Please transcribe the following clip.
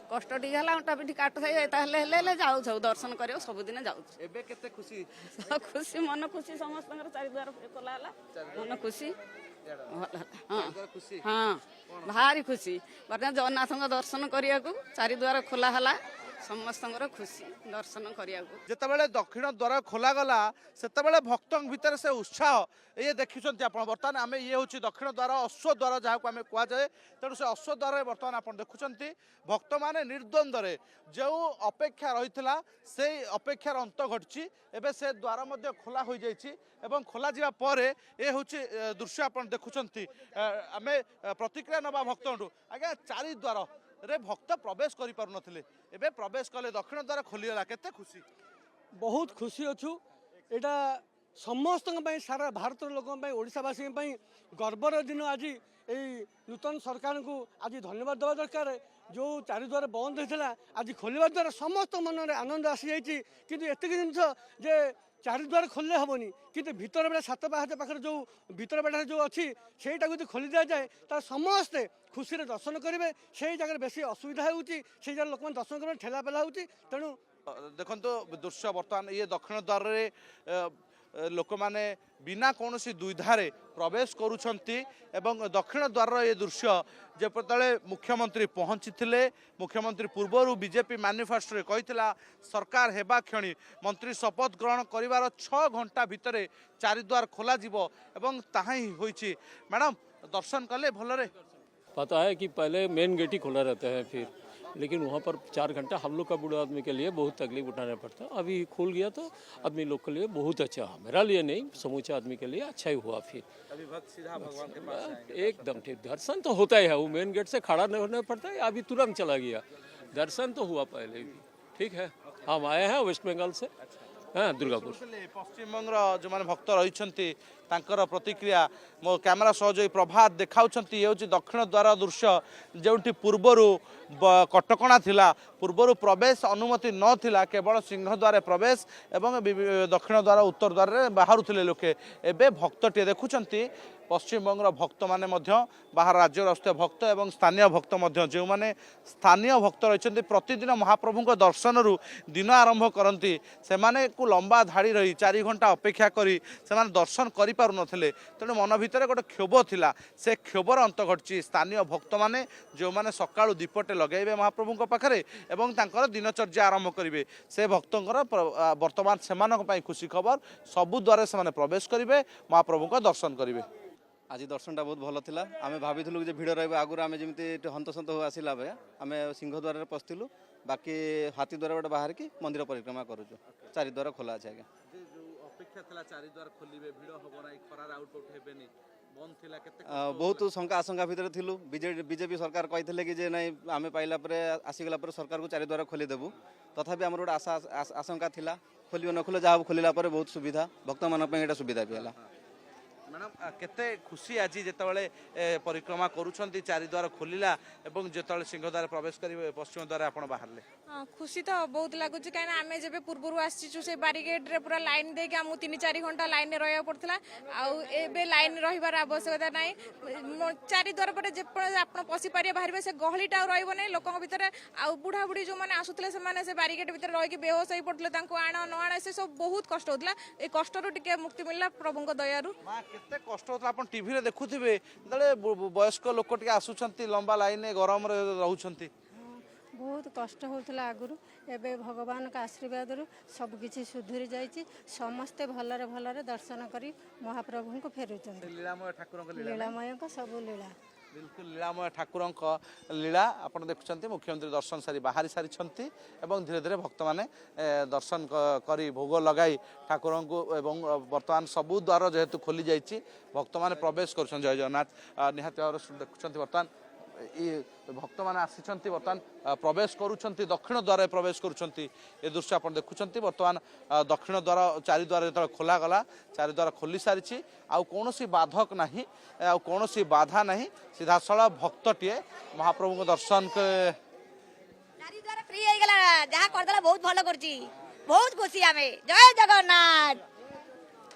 कष्ट टी है अंटा पिठी काट थाई जाऊ दर्शन कर सबुदिन जाऊँ खुशी खुशी मन खुशी समस्त चारिद्वार खोला मन खुशी हाँ हाँ भारी खुशी बर्तमान जगन्नाथ दर्शन करने को चारिद्वार खोला है समस्त खुशी दर्शन करने जितेबाला दक्षिण द्वार खोला गला से भक्त भितर से उत्साह ये देखी बर्तमान आम ये हूँ दक्षिण द्वार अश्व द्वार जहाँ को आम कहुए तेणु से अश्व द्वार बर्तमान आप देखुं भक्त मैंने निर्द्वंद्व जो अपेक्षा रही से अपेक्षार अंत घटी एवं से द्वार खोला हो जाए खोल जापर ये हूँ दृश्य आप देखुं आम प्रतिक्रिया नवा भक्त आज्ञा चारि द्वार रे भक्त प्रवेश कर पार नथिले एबे प्रवेश कले दक्षिण द्वार खोलीगला केते खुशी बहुत खुशी अच्छु एटा समस्त सारा भारत लोक ओडावासी गर्वर दिन आज यही नूतन सरकार को आज धन्यवाद देवा दरकार जो चारिद्वार बंद होता आज खोलवा द्वारा समस्त मन में आनंद आसी जाइए कि एतिक जिनस जे चारिद्वार खोलने हेनी कि भीतर बेड़ा सात पाहाच पाखे जो भीतर बेड़ा जो अच्छी से खोली दि जाए तो समस्ते खुशी दर्शन करेंगे से जगह बेसी असुविधा होती लोक दर्शन कर ठेला पेला हो तेणु देखो दृश्य बर्तमान ये दक्षिण द्वार लोक मैंने बिना कौन दुविधारे प्रवेश करुछंती एवं दक्षिण द्वार ये दृश्य जबले मुख्यमंत्री पहुंची मुख्यमंत्री पूर्वर बीजेपी मैनिफेस्टो कही सरकार हेबा क्षणी मंत्री शपथ ग्रहण कर 6 घंटा भितर चारिद्वार खोल एवं ताहा ही होइछि। मैडम दर्शन कले भलरे पता है कि पहले मेन गेट ही खुला रहता है फिर लेकिन वहाँ पर 4 घंटा हम लोग का बूढ़ा आदमी के लिए बहुत तकलीफ उठाना पड़ता है। अभी खुल गया तो आदमी लोग के लिए बहुत अच्छा, मेरा लिए नहीं समूचे आदमी के लिए अच्छा ही हुआ। फिर अभी भक्त सीधा भगवान के पास एकदम ठीक दर्शन तो होता ही है, वो मेन गेट से खड़ा नहीं होना पड़ता है। अभी तुरंत चला गया, दर्शन तो हुआ पहले भी। ठीक है, हम आए हैं वेस्ट बंगाल से, हाँ दुर्गापुर। पश्चिम बंग जो मैंने भक्त रही प्रतिक्रिया मो कैमेरा सह जो प्रभात देखाऊँ ये हूँ दक्षिण द्वार दृश्य जो पूर्वर कटकणा थिला पूर्वर प्रवेश अनुमति नथिला केवल सिंहद्वार प्रवेश एवं दक्षिण द्वार उत्तर द्वार बाहर लोके एवं भक्तटे देखुं पश्चिम बंग भक्त माने बाहर राज्य आसुवा भक्त एवं स्थानीय भक्त जो माने स्थानीय भक्त रही प्रतिदिन महाप्रभु दर्शन दिन आरंभ करती से को लंबा धाड़ी रही 4 घंटा अपेक्षा करी से दर्शन कर पार नथिले तेणु मन भितर गोटे क्षोभ थिला से क्षोभर अंत घटी स्थानीय भक्त माने जो माने सकाळु दीपटे लगेबे महाप्रभु पाखरे एवं तांकर दिनचर्या आरंभ करेंगे से भक्तंकर वर्तमान से खुशी खबर सबु द्वारे से प्रवेश करेंगे महाप्रभु दर्शन करेंगे। आज दर्शनटा बहुत भल था। आम भाई भिड़ रही आगुरी आम जमी हंतसंत हो आसला भाई आम सिंहद्वार पशिलु बाकी हाथी द्वार गोटे बाहर की मंदिर परिक्रमा करुचु चारिद्वार खोला अच्छे आज्ञा बहुत शंका आशंका भितर थिलु बीजेपी सरकार कही कि जे नहीं आम पाइला आसीगला सरकार को चारिद्वार खोलीदेबू तथापि आम गोटे आशा आशंका थिला खोल न खोले जहाँ खोलला बहुत सुविधा भक्त मान सुविधा भी है। मैडम केते खुशी आज जितेबाला परिक्रमा करुछंती चारिद्वार खोलिला एवं जितेबाला सिंहद्वार प्रवेश करेंगे पश्चिम द्वार आप बाहर खुशी तो बहुत लगुच कहीं आम जब पूर्व आसीचु से बारिकेड रे पूरा लाइन दे आमको 3-4 घंटा लाइन रे रहा पड़ता आबे लाइन रही आवश्यकता ना चारिद्वार पर आप पशि पारे बाहर से गहलीटा रही लोक भितर आ बुढ़ा बुढ़ी जो मैंने आसुले से बारिकेड भितर रही बेहोश हो पड़ते आण न आण से सब बहुत कष्ट होता ये कष्ट टे मुक्ति मिलला प्रभु दयारू केते कष्ट होता आप टीवी देखुथिबे वयस्क लोक टिके आसुछंती लंबा लाइन गरम रे रहउछंती बहुत कष्ट होता आगुरी एवं भगवान का आशीर्वाद सबकि सुधरी जाइए समस्ते भलरे भलरे दर्शन करी महाप्रभु को फेरुचंद लीलामय ठाकुर लीलामय सब लीला बिल्कुल लीलामय ठाकुर लीला आप देखुं मुख्यमंत्री दर्शन सारी बाहरी सारी धीरे धीरे भक्त मैंने दर्शन करी भोग लगाई ठाकुर को एवं वर्तमान सबू द्वार जेहेतु खोली जाइए भक्त मैंने प्रवेश कर जय जगन्नाथ निहाती भाव देखुं बर्तमान ये भक्त मैंने आसी बर्तमान प्रवेश करुँच दक्षिण द्वार प्रवेश करुँच ये दृश्य आप देखुं बर्तमान दक्षिण द्वार चारिद्वार जो खोला गला चारिद्वार खोली सारी आउ कौन बाधक ना आउ कौन बाधा ना सीधा साला भक्तटे महाप्रभु को दर्शन चारिद्वार फ्री हो गला जहाँ करदेला बहुत भल कर बहुत खुशी आमे जय जगन्नाथ।